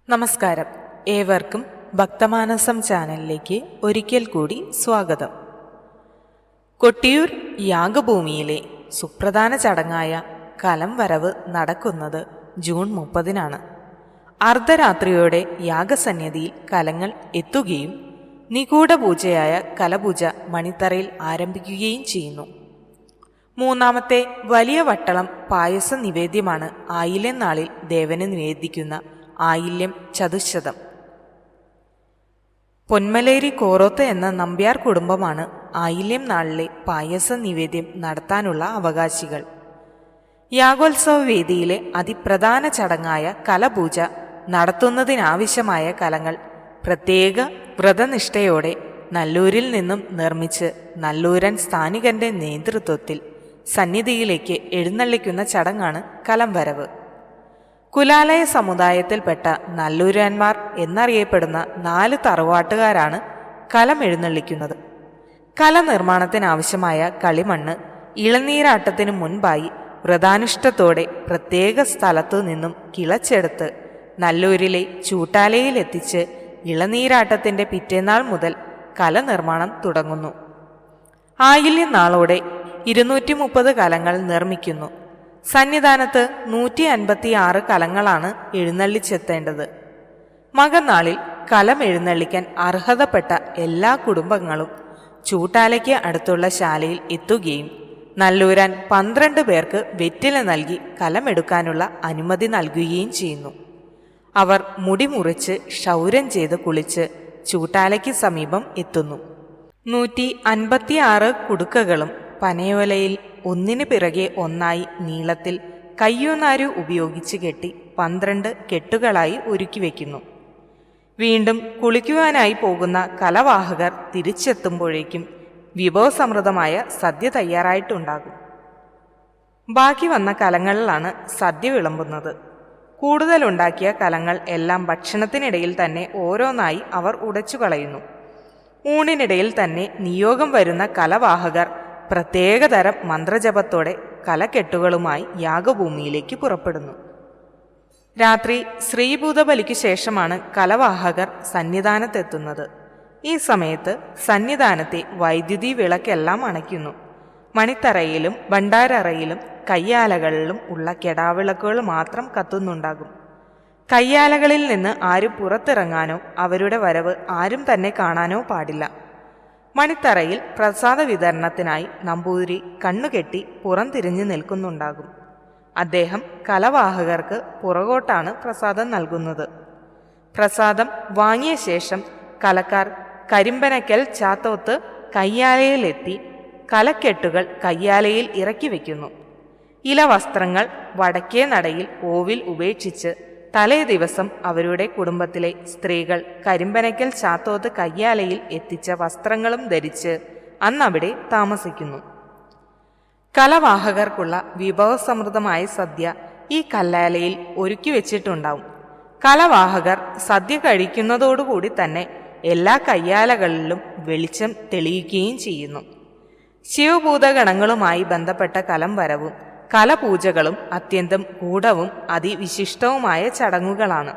നമസ്കാരം. ഏവർക്കും ഭക്തമാനസം ചാനലിലേക്ക് ഒരിക്കൽ കൂടി സ്വാഗതം. കൊട്ടിയൂർ യാഗഭൂമിയിലെ സുപ്രധാന ചടങ്ങായ കലം വരവ് നടക്കുന്നത് ജൂൺ 30-നാണ്. അർദ്ധരാത്രിയോടെ യാഗസന്നിധിയിൽ കലങ്ങൾ എത്തുകയും നിഗൂഢ പൂജയായ കലപൂജ മണിത്തറയിൽ ആരംഭിക്കുകയും ചെയ്യുന്നു. മൂന്നാമത്തെ വലിയ വട്ടളം പായസ നിവേദ്യമാണ് ആയില്യം നാളിൽ ദേവന് നിവേദിക്കുന്ന ആയില്യം ചതുശ്ശതം. പൊന്മലേരി കോറോത്ത് എന്ന നമ്പ്യാർ കുടുംബമാണ് ആയില്യം നാളിലെ പായസ നിവേദ്യം നടത്താനുള്ള അവകാശികൾ. യാഗോത്സവ വേദിയിലെ അതിപ്രധാന ചടങ്ങായ കലപൂജ നടത്തുന്നതിനാവശ്യമായ കലങ്ങൾ പ്രത്യേക വ്രതനിഷ്ഠയോടെ നല്ലൂരിൽ നിന്നും നിർമ്മിച്ച് നല്ലൂരൻ സ്ഥാനികന്റെ നേതൃത്വത്തിൽ സന്നിധിയിലേക്ക് എഴുന്നള്ളിക്കുന്ന ചടങ്ങാണ് കലം വരവ്. കുലാലയ സമുദായത്തിൽപ്പെട്ട നല്ലൂരാന്മാർ എന്നറിയപ്പെടുന്ന 4 തറവാട്ടുകാരാണ് കലം എഴുന്നള്ളിക്കുന്നത്. കല നിർമ്മാണത്തിനാവശ്യമായ കളിമണ്ണ് ഇളനീരാട്ടത്തിനു മുൻപായി വ്രതാനുഷ്ഠത്തോടെ പ്രത്യേക സ്ഥലത്തു നിന്നും കിളച്ചെടുത്ത് നല്ലൂരിലെ ചൂട്ടാലയിലെത്തിച്ച് ഇളനീരാട്ടത്തിന്റെ പിറ്റേന്നാൾ മുതൽ കല നിർമ്മാണം തുടങ്ങുന്നു. ആയില്യം നാളോടെ 230 കലങ്ങൾ നിർമ്മിക്കുന്നു. സന്നിധാനത്ത് 156 കലങ്ങളാണ് എഴുന്നള്ളിച്ചെത്തേണ്ടത്. മകനാളിൽ കലം എഴുന്നള്ളിക്കാൻ അർഹതപ്പെട്ട എല്ലാ കുടുംബങ്ങളും ചൂട്ടാലയ്ക്ക് അടുത്തുള്ള ശാലയിൽ എത്തുകയും നല്ലൂരാൻ 12 പേർക്ക് വെറ്റില നൽകി കലമെടുക്കാനുള്ള അനുമതി നൽകുകയും ചെയ്യുന്നു. അവർ മുടി മുറിച്ച് ക്ഷൗരം ചെയ്ത് കുളിച്ച് ചൂട്ടാലയ്ക്ക് സമീപം എത്തുന്നു. 156 കുടുക്കകളും പനയോലയിൽ ഒന്നിനു പിറകെ ഒന്നായി നീളത്തിൽ കയ്യൂനാരു ഉപയോഗിച്ച് കെട്ടി 12 കെട്ടുകളായി ഒരുക്കി വയ്ക്കുന്നു. വീണ്ടും കുളിക്കുവാനായി പോകുന്ന കലവാഹകർ തിരിച്ചെത്തുമ്പോഴേക്കും വിഭവസമൃദ്ധമായ സദ്യ തയ്യാറായിട്ടുണ്ടാകും. ബാക്കി വന്ന കലങ്ങളിലാണ് സദ്യ വിളമ്പുന്നത്. കൂടുതലുണ്ടാക്കിയ കലങ്ങൾ എല്ലാം ഭക്ഷണത്തിനിടയിൽ തന്നെ ഓരോന്നായി അവർ ഉടച്ചു കളയുന്നു. ഊണിനിടയിൽ തന്നെ നിയോഗം വരുന്ന കലവാഹകർ പ്രത്യേകതരം മന്ത്രജപത്തോടെ കലക്കെട്ടുകളുമായി യാഗഭൂമിയിലേക്ക് പുറപ്പെടുന്നു. രാത്രി ശ്രീഭൂതബലിക്ക് ശേഷമാണ് കലവാഹകർ സന്നിധാനത്തെത്തുന്നത്. ഈ സമയത്ത് സന്നിധാനത്തെ വൈദ്യുതി വിളക്കെല്ലാം അണയ്ക്കുന്നു. മണിത്തറയിലും ഭണ്ഡാരറയിലും കയ്യാലകളിലും ഉള്ള കെടാവിളക്കുകൾ മാത്രം കത്തുന്നുണ്ടാകും. കയ്യാലകളിൽ നിന്ന് ആരും പുറത്തിറങ്ങാനോ അവരുടെ വരവ് ആരും തന്നെ കാണാനോ പാടില്ല. മണിത്തറയിൽ പ്രസാദ വിതരണത്തിനായി നമ്പൂതിരി കണ്ണുകെട്ടി പുറംതിരിഞ്ഞു നിൽക്കുന്നുണ്ടാകും. അദ്ദേഹം കലവാഹകർക്ക് പുറകോട്ടാണ് പ്രസാദം നൽകുന്നത്. പ്രസാദം വാങ്ങിയ ശേഷം കലക്കാർ കരിമ്പനക്കൽ ചാത്തോത്ത് കയ്യാലയിലെത്തി കലക്കെട്ടുകൾ കയ്യാലയിൽ ഇറക്കി വയ്ക്കുന്നു. ഇലവസ്ത്രങ്ങൾ വടക്കേ നടയിൽ ഓവിൽ ഉപേക്ഷിച്ച് തലേ ദിവസം അവരുടെ കുടുംബത്തിലെ സ്ത്രീകൾ കരിമ്പനക്കൽ ചാത്തോത്ത് കയ്യാലയിൽ എത്തിച്ച വസ്ത്രങ്ങളും ധരിച്ച് അന്നവിടെ താമസിക്കുന്നു. കലവാഹകർക്കുള്ള വിഭവസമൃദ്ധമായ സദ്യ ഈ കല്ലാലയിൽ ഒരുക്കി വെച്ചിട്ടുണ്ടാവും. കലവാഹകർ സദ്യ കഴിക്കുന്നതോടുകൂടി തന്നെ എല്ലാ കയ്യാലകളിലും വെളിച്ചം തെളിയിക്കുകയും ചെയ്യുന്നു. ശിവഭൂതഗണങ്ങളുമായി ബന്ധപ്പെട്ട കലം വരവും കലപൂജകളും അത്യന്തം ഗൂഢവും അതിവിശിഷ്ടവുമായ ചടങ്ങുകളാണ്.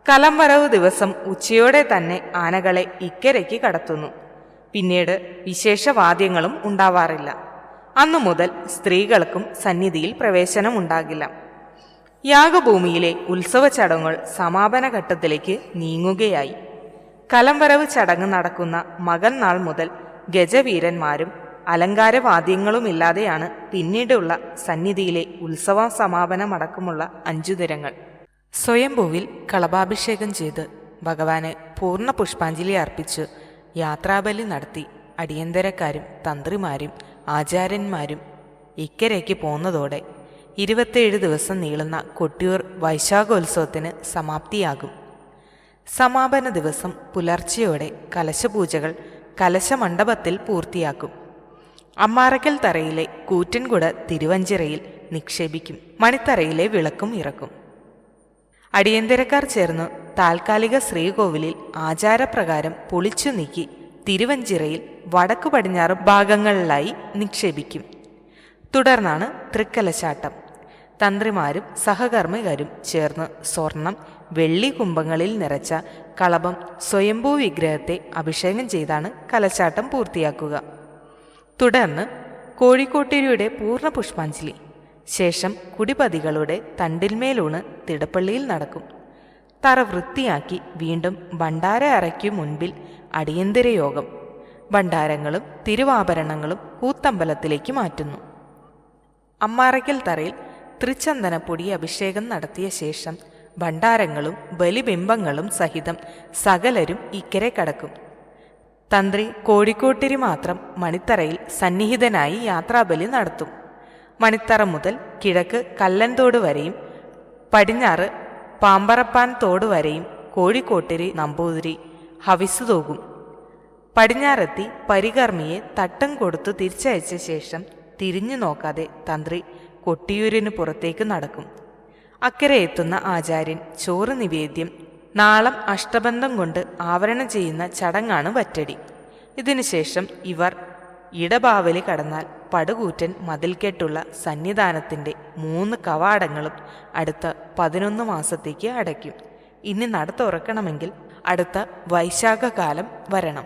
കലം വരവ് ദിവസം ഉച്ചയോടെ തന്നെ ആനകളെ ഇക്കരയ്ക്ക് കടത്തുന്നു. പിന്നീട് വിശേഷവാദ്യങ്ങളും ഉണ്ടാവാറില്ല. അന്നു മുതൽ സ്ത്രീകൾക്കും സന്നിധിയിൽ പ്രവേശനം ഉണ്ടാകില്ല. യാഗഭൂമിയിലെ ഉത്സവ ചടങ്ങുകൾ സമാപന ഘട്ടത്തിലേക്ക് നീങ്ങുകയായി. കലം വരവ് ചടങ്ങ് നടക്കുന്ന മകന്നാൾ മുതൽ ഗജവീരന്മാരും അലങ്കാരവാദ്യങ്ങളുമില്ലാതെയാണ് പിന്നീടുള്ള സന്നിധിയിലെ ഉത്സവ സമാപനമടക്കമുള്ള 5 ദിനങ്ങൾ. സ്വയംഭൂവിൽ കളഭാഭിഷേകം ചെയ്ത് ഭഗവാന് പൂർണ്ണ പുഷ്പാഞ്ജലി അർപ്പിച്ച് യാത്രാബലി നടത്തി അടിയന്തരക്കാരും തന്ത്രിമാരും ആചാര്യന്മാരും ഇക്കരയ്ക്ക് പോന്നതോടെ 27 ദിവസം നീളുന്ന കൊട്ടിയൂർ വൈശാഖോത്സവത്തിന് സമാപ്തിയാകും. സമാപന ദിവസം പുലർച്ചെയോടെ കലശപൂജകൾ കലശമണ്ഡപത്തിൽ പൂർത്തിയാക്കും. അമ്മാറക്കൽ തറയിലെ കൂറ്റൻകുട തിരുവഞ്ചിറയിൽ നിക്ഷേപിക്കും. മണിത്തറയിലെ വിളക്കും ഇറക്കും. അടിയന്തരക്കാർ ചേർന്ന് താൽക്കാലിക ശ്രീകോവിലിൽ ആചാരപ്രകാരം പൊളിച്ചു നീക്കി തിരുവഞ്ചിറയിൽ വടക്കു പടിഞ്ഞാറ് ഭാഗങ്ങളിലായി നിക്ഷേപിക്കും. തുടർന്നാണ് തൃക്കലശാട്ടം. തന്ത്രിമാരും സഹകർമ്മികരും ചേർന്ന് സ്വർണം, വെള്ളി കുംഭങ്ങളിൽ നിറച്ച കളഭം സ്വയംഭൂ വിഗ്രഹത്തെ അഭിഷേകം ചെയ്താണ് കലശാട്ടം പൂർത്തിയാക്കുക. തുടർന്ന് കോഴിക്കോട്ടിരിയുടെ പൂർണ്ണ പുഷ്പാഞ്ജലി. ശേഷം കുടിപതികളുടെ തണ്ടിന്മേലൂണ് തിടപ്പള്ളിയിൽ നടക്കും. തറ വൃത്തിയാക്കി വീണ്ടും ഭണ്ഡാര അറയ്ക്കു മുൻപിൽ അടിയന്തര യോഗം. ഭണ്ഡാരങ്ങളും തിരുവാഭരണങ്ങളും കൂത്തമ്പലത്തിലേക്ക് മാറ്റുന്നു. അമ്മാറയ്ക്കൽ തറയിൽ തൃച്ചന്ദനപ്പൊടി അഭിഷേകം നടത്തിയ ശേഷം ഭണ്ഡാരങ്ങളും ബലിബിംബങ്ങളും സഹിതം സകലരും ഇക്കരെ കടക്കും. തന്ത്രി കോഴിക്കോട്ടിരി മാത്രം മണിത്തറയിൽ സന്നിഹിതനായി യാത്രാബലി നടത്തും. മണിത്തറ മുതൽ കിഴക്ക് കല്ലൻതോട് വരെയും പടിഞ്ഞാറ് പാമ്പറപ്പാൻ തോട് വരെയും കോഴിക്കോട്ടിരി നമ്പൂതിരി ഹവിസ് തൂകും. പടിഞ്ഞാറെത്തി പരികർമ്മിയെ തട്ടം കൊടുത്തു തിരിച്ചയച്ച ശേഷം തിരിഞ്ഞു നോക്കാതെ തന്ത്രി കൊട്ടിയൂരിന് പുറത്തേക്ക് നടക്കും. അക്കരെ എത്തുന്ന ആചാര്യൻ ചോറ് നിവേദ്യം നാളം അഷ്ടബന്ധം കൊണ്ട് ആവരണം ചെയ്യുന്ന ചടങ്ങാണ് വറ്റടി. ഇതിനുശേഷം ഇവർ ഇടബാവലി കടന്നാൽ പടുകൂറ്റൻ മതിൽക്കെട്ടുള്ള സന്നിധാനത്തിൻ്റെ 3 കവാടങ്ങളും അടുത്ത 11 മാസത്തേക്ക് അടയ്ക്കും. ഇനി നട തുറക്കണമെങ്കിൽ അടുത്ത വൈശാഖകാലം വരണം.